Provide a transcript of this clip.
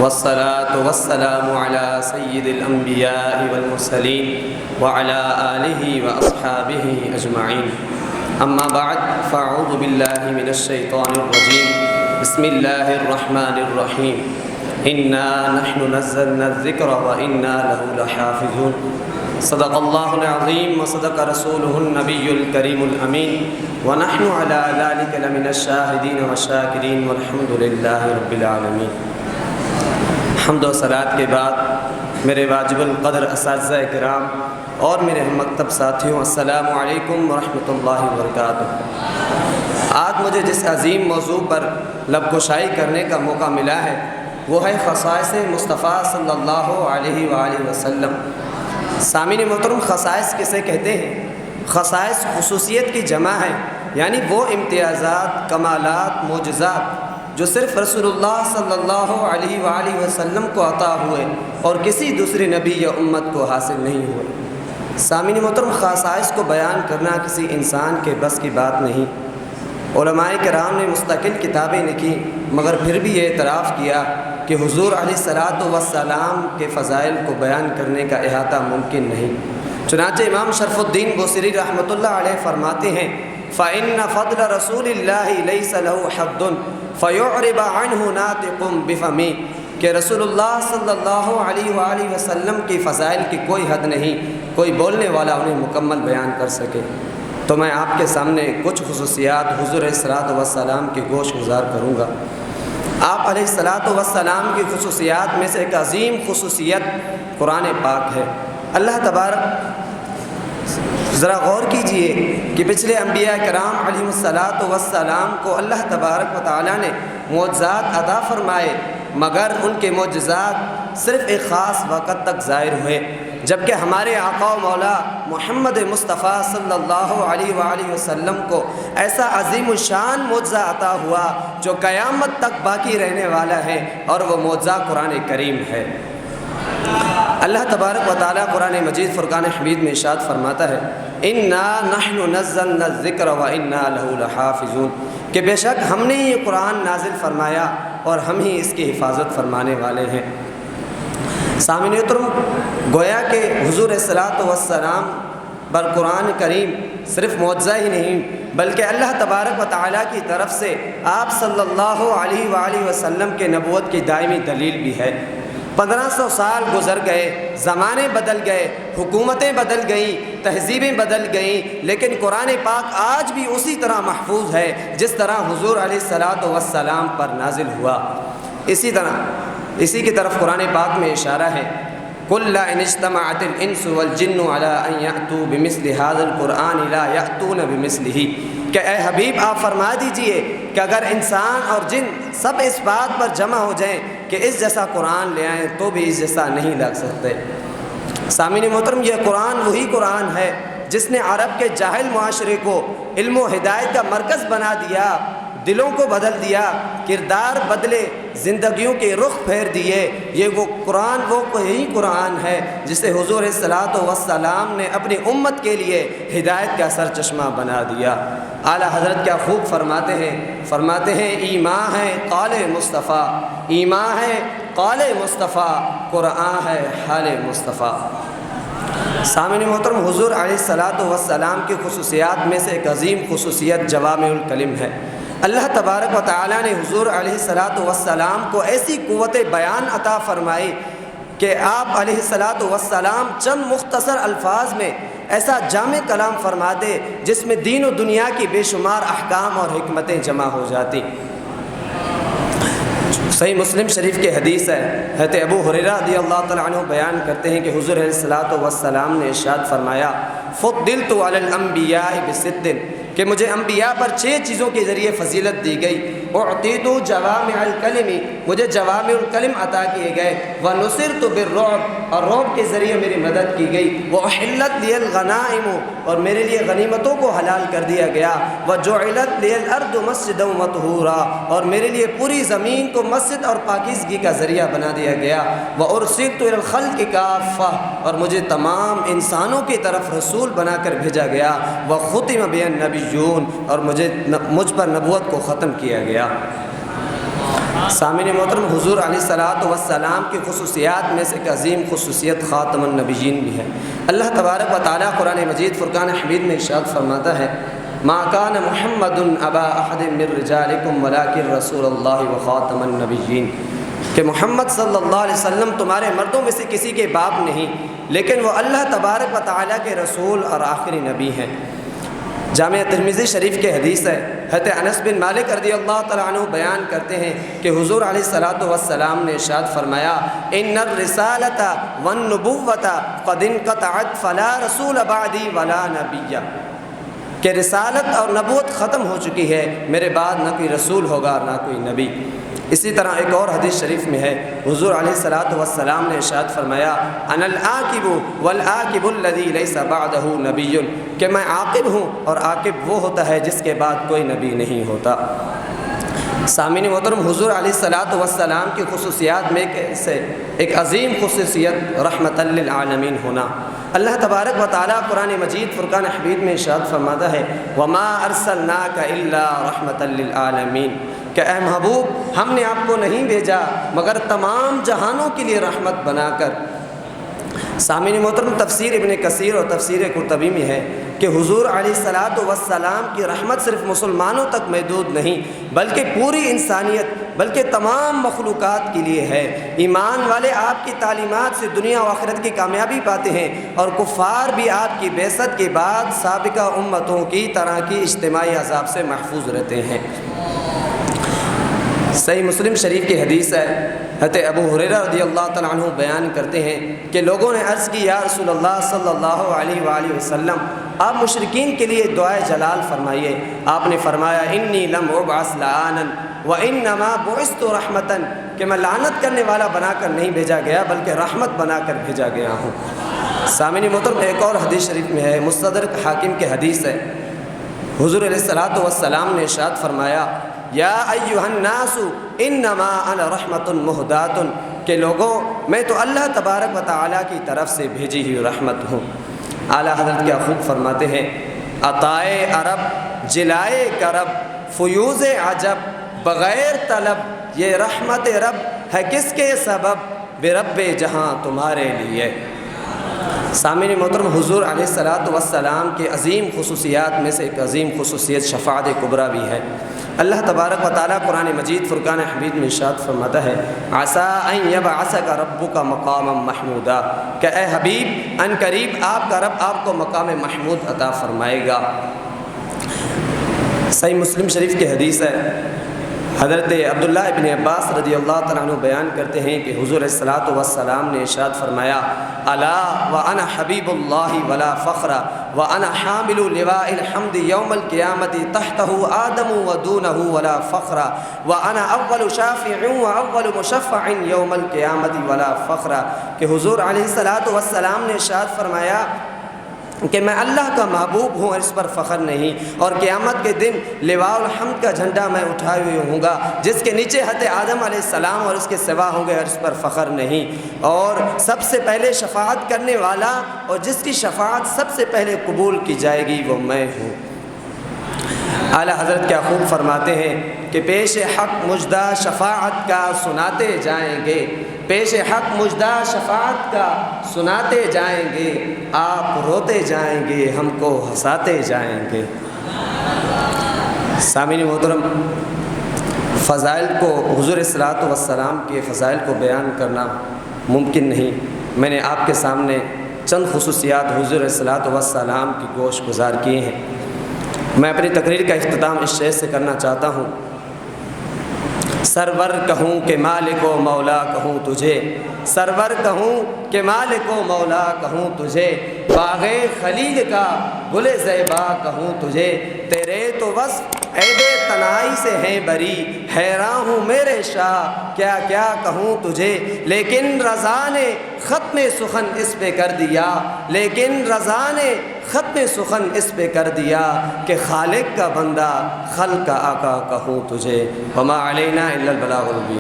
والصلاة والسلام على سيد الأنبياء والمرسلين وعلى آله وأصحابه أجمعين أما بعد فأعوذ بالله من الشيطان الرجيم بسم الله الرحمن الرحيم إنا نحن نزلنا الذكر وإنا له لحافظون صدق الله العظيم وصدق رسوله النبي الكريم الأمين ونحن على ذلك لمن الشاهدين والشاكرين والحمد لله رب العالمين۔ حمد و صلات کے بعد میرے واجب القدر اساتذہ کرام اور میرے ہم مکتب ساتھیوں، السلام علیکم ورحمۃ اللہ وبرکاتہ۔ آج مجھے جس عظیم موضوع پر لب گشائی کرنے کا موقع ملا ہے وہ ہے خصائص مصطفیٰ صلی اللہ علیہ وآلہ وسلم۔ سامعین محترم، خصائص کسے کہتے ہیں؟ خصائص خصوصیت کی جمع ہے، یعنی وہ امتیازات، کمالات، معجزات جو صرف رسول اللہ صلی اللہ علیہ وآلہ وسلم کو عطا ہوئے اور کسی دوسرے نبی یا امت کو حاصل نہیں ہوئے۔ سامعین محترم، خصائص کو بیان کرنا کسی انسان کے بس کی بات نہیں۔ علماء کرام نے مستقل کتابیں لکھی مگر پھر بھی یہ اعتراف کیا کہ حضور علیہ السلام کے فضائل کو بیان کرنے کا احاطہ ممکن نہیں۔ چنانچہ امام شرف الدین بوصیری رحمۃ اللہ علیہ فرماتے ہیں فَإِنَّ فَضْلَ رَسُولِ اللَّهِ لَيْسَ لَهُ حَدٌّ فَيُعْرِبَ عَنْهُ نَاطِقٌ بِفَمِهِ، کہ رسول اللہ صلی اللہ علیہ وآلہ وسلم کی فضائل کی کوئی حد نہیں، کوئی بولنے والا انہیں مکمل بیان کر سکے۔ تو میں آپ کے سامنے کچھ خصوصیات حضور علیہ السلام کی گوش گزار کروں گا۔ آپ علیہ السلام کی خصوصیات میں سے ایک عظیم خصوصیت قرآن پاک ہے۔ اللہ تبارک، ذرا غور کیجئے کہ پچھلے انبیاء کرام علیہ السلام کو اللہ تبارک و تعالیٰ نے معجزات عطا فرمائے، مگر ان کے معجزات صرف ایک خاص وقت تک ظاہر ہوئے، جبکہ ہمارے آقا و مولا محمد مصطفیٰ صلی اللہ علیہ وآلہ وسلم کو ایسا عظیم الشان معجزہ عطا ہوا جو قیامت تک باقی رہنے والا ہے، اور وہ معجزہ قرآن کریم ہے۔ اللہ تبارک و تعالیٰ قرآن مجید فرقان حمید میں ارشاد فرماتا ہے اِنَّا نَحْنُ نَزَّلْنَا الذِّكْرَ وَإِنَّا لَهُ لَحَافِظُونَ، کہ بے شک ہم نے یہ قرآن نازل فرمایا اور ہم ہی اس کی حفاظت فرمانے والے ہیں۔ سامعین محترم، گویا کہ حضور السلام پر قرآن کریم صرف معجزہ ہی نہیں بلکہ اللہ تبارک و تعالیٰ کی طرف سے آپ صلی اللہ علیہ وآلہ وسلم کے نبوت کی دائمی دلیل بھی ہے۔ 1500 سال گزر گئے، زمانے بدل گئے، حکومتیں بدل گئیں، تہذیبیں بدل گئیں، لیکن قرآن پاک آج بھی اسی طرح محفوظ ہے جس طرح حضور علیہ السلام پر نازل ہوا۔ اسی کی طرف قرآن پاک میں اشارہ ہے قُلْ لَا إِنِ اجْتَمَعَتِ الْإِنسُ وَالْجِنُّ عَلَىٰ أَن يَأْتُوا بِمِثْلِ هَٰذَا الْقُرْآنِ لَا يَأْتُونَ بِمِثْلِهِ، کہ اے حبیب آپ فرما دیجئے کہ اگر انسان اور جن سب اس بات پر جمع ہو جائیں کہ اس جیسا قرآن لے آئیں تو بھی اس جیسا نہیں لا سکتے۔ سامعین محترم، یہ قرآن وہی قرآن ہے جس نے عرب کے جاہل معاشرے کو علم و ہدایت کا مرکز بنا دیا، دلوں کو بدل دیا، کردار بدلے، زندگیوں کے رخ پھیر دیے۔ یہ وہ قرآن، وہی قرآن ہے جسے حضور السلام نے اپنی امت کے لیے ہدایت کا سرچشمہ بنا دیا۔ اعلیٰ حضرت کیا خوب فرماتے ہیں ایمان ہے قال مصطفیٰ، ایمان ہے قال مصطفیٰ، قرآن ہے حال مصطفیٰ۔ سامعین محترم، حضور علیہ السلام کی خصوصیات میں سے ایک عظیم خصوصیت جوامع الکلم ہے۔ اللہ تبارک و تعالیٰ نے حضور علیہ السلام کو ایسی قوت بیان عطا فرمائی کہ آپ علیہ السلام چند مختصر الفاظ میں ایسا جامع کلام فرما دے جس میں دین و دنیا کی بے شمار احکام اور حکمتیں جمع ہو جاتی۔ صحیح مسلم شریف کی حدیث ہے، حضرت ابو ہریرہ رضی اللہ تعالیٰ عنہ بیان کرتے ہیں کہ حضور علیہ السلام نے ارشاد فرمایا فضلت علی الانبیاء بست، کہ مجھے انبیاء پر 6 چیزوں کے ذریعے فضیلت دی گئی۔ اعطیت جوامع الکلم، مجھے جوامع الکلم عطا کیے گئے۔ ونصرت بالرعب، اور رعب کے ذریعے میری مدد کی گئی۔ واحلت لی الغنائم، اور میرے لیے غنیمتوں کو حلال کر دیا گیا۔ وجعلت لی الارض مسجدا وطہورا، اور میرے لیے پوری زمین کو مسجد اور پاکیزگی کا ذریعہ بنا دیا گیا۔ وارسلت الی الخلق کافہ، اور مجھے تمام انسانوں کی طرف رسول بنا کر بھیجا گیا۔ وختم بی النبیون، اور مجھ پر نبوت کو ختم کیا گیا۔ سامعین محترم، حضور علیہ الصلوۃ والسلام کی خصوصیات میں سے ایک عظیم خصوصیت خاتم النبیین بھی ہے۔ اللہ تبارک و تعالیٰ قرآن مجید فرقان حمید میں ارشاد فرماتا ہے، ما کان محمد ابا احد من رجالکم ولکن رسول اللہ وخاتم النبیین، کہ محمد صلی اللہ علیہ وسلم تمہارے مردوں میں سے کسی کے باپ نہیں، لیکن وہ اللہ تبارک و تعالیٰ کے رسول اور آخری نبی ہیں۔ جامع ترمذی شریف کے حدیث ہے، حضرت انس بن مالک رضی اللہ تعالیٰ عنہ بیان کرتے ہیں کہ حضور علیہ الصلوۃ والسلام نے ارشاد فرمایا، ان الرسالۃ والنبوۃ قد انقطعت فلا رسول بعدی ولا نبی، کہ رسالت اور نبوت ختم ہو چکی ہے، میرے بعد نہ کوئی رسول ہوگا نہ کوئی نبی۔ اسی طرح ایک اور حدیث شریف میں ہے، حضور علیہ الصلوۃ والسلام نے ارشاد فرمایا، انا العاقب والعاقب الذی لیس بعدہ نبی، کہ میں عاقب ہوں اور عاقب وہ ہوتا ہے جس کے بعد کوئی نبی نہیں ہوتا۔ سامعین محترم، حضور علیہ الصلوۃ والسلام کی خصوصیات میں سے ایک عظیم خصوصیت رحمت للعالمین ہونا۔ اللہ تبارک و تعالیٰ قرآن مجید فرقان حمید میں ارشاد فرماتا ہے، وما ارسلناک الا رحمت للعالمین، کہ اے محبوب ہم نے آپ کو نہیں بھیجا مگر تمام جہانوں کے لیے رحمت بنا کر۔ سامعین محترم، تفسیر ابن کثیر اور تفسیر قرطبی میں ہے کہ حضور علیہ الصلوۃ والسلام کی رحمت صرف مسلمانوں تک محدود نہیں بلکہ پوری انسانیت بلکہ تمام مخلوقات کے لیے ہے۔ ایمان والے آپ کی تعلیمات سے دنیا و آخرت کی کامیابی پاتے ہیں، اور کفار بھی آپ کی بعثت کے بعد سابقہ امتوں کی طرح کی اجتماعی عذاب سے محفوظ رہتے ہیں۔ صحیح مسلم شریف کی حدیث ہے، حضرت ابو ہریرہ رضی اللہ تعالیٰ عنہ بیان کرتے ہیں کہ لوگوں نے عرض کی، یا رسول اللہ صلی اللہ علیہ وآلہ وسلم، آپ مشرکین کے لیے دعائے جلال فرمائیے۔ آپ نے فرمایا، انی لم ابعث لعانا وانما بعثت رحمتا، کہ میں لعنت کرنے والا بنا کر نہیں بھیجا گیا بلکہ رحمت بنا کر بھیجا گیا ہوں۔ سامعین محترم، ایک اور حدیث شریف میں ہے، مستدرک حاکم کے حدیث ہے، حضور علیہ الصلوۃ والسلام نے ارشاد فرمایا، یا ایھا الناس انما انا رحمت مہدات، کہ لوگوں میں تو اللہ تبارک و تعالیٰ کی طرف سے بھیجی ہوئی رحمت ہوں۔ اعلیٰ حضرت کیا خوب فرماتے ہیں، عطائے عرب جلائے کرب فیوز عجب بغیر طلب، یہ رحمت رب ہے کس کے سبب، برب جہاں تمہارے لیے۔ سامعین محترم، حضور علیہ الصلوۃ والسلام کے عظیم خصوصیات میں سے ایک عظیم خصوصیت شفاعت کبریٰ بھی ہے۔ اللہ تبارک و تعالیٰ قرآن مجید فرقان حمید میں ارشاد فرماتا ہے، عسیٰ ان یبعثک ربک مقاما محمودا، کہ اے حبیب ان قریب آپ کا رب آپ کو مقام محمود عطا فرمائے گا۔ صحیح مسلم شریف کی حدیث ہے، حضرت عبداللہ ابن عباس رضی اللہ تعالیٰ عنہ بیان کرتے ہیں کہ حضور علیہ الصلوۃ والسلام نے ارشاد فرمایا، الا وانا حبیب اللہ ولا فخر وانا حامل لواء الحمد یوم القیامت تحتہ آدم ودونہ ولا فخر وانا اول شافع واول مشفع یوم القیامت ولا فخر، کہ حضور علیہ الصلوۃ والسلام نے ارشاد فرمایا کہ میں اللہ کا محبوب ہوں اور اس پر فخر نہیں، اور قیامت کے دن لواء الحمد کا جھنڈا میں اٹھائے ہوئے ہوں گا جس کے نیچے حضرت آدم علیہ السلام اور اس کے سوا ہوں گے، اور اس پر فخر نہیں، اور سب سے پہلے شفاعت کرنے والا اور جس کی شفاعت سب سے پہلے قبول کی جائے گی وہ میں ہوں۔ اعلیٰ حضرت کیا خوب فرماتے ہیں کہ پیش حق مژدہ شفاعت کا سناتے جائیں گے، پیش حق مژدہ شفاعت کا سناتے جائیں گے، آپ روتے جائیں گے ہم کو ہنساتے جائیں گے۔ سامعین محترم، فضائل کو، حضور الصلوۃ والسلام کے فضائل کو بیان کرنا ممکن نہیں۔ میں نے آپ کے سامنے چند خصوصیات حضور الصلوۃ والسلام کی گوش گزار کیے ہیں۔ میں اپنی تقریر کا اختتام اس شعر سے کرنا چاہتا ہوں، سرور کہوں کہ مالک و مولا کہوں تجھے، سرور کہوں کہ مالک و مولا کہوں تجھے، باغ خلیل کا گل زیبا کہوں تجھے، تیرے تو وصف عیب تنائی سے ہیں بری، حیران ہوں میرے شاہ کیا کیا کہوں تجھے، لیکن رضا نے ختم سخن اس پہ کر دیا، لیکن رضا نے ختم سخن اس پہ کر دیا، کہ خالق کا بندہ خلق کا آقا کہوں تجھے، وما علینا الا البلاغ المبین۔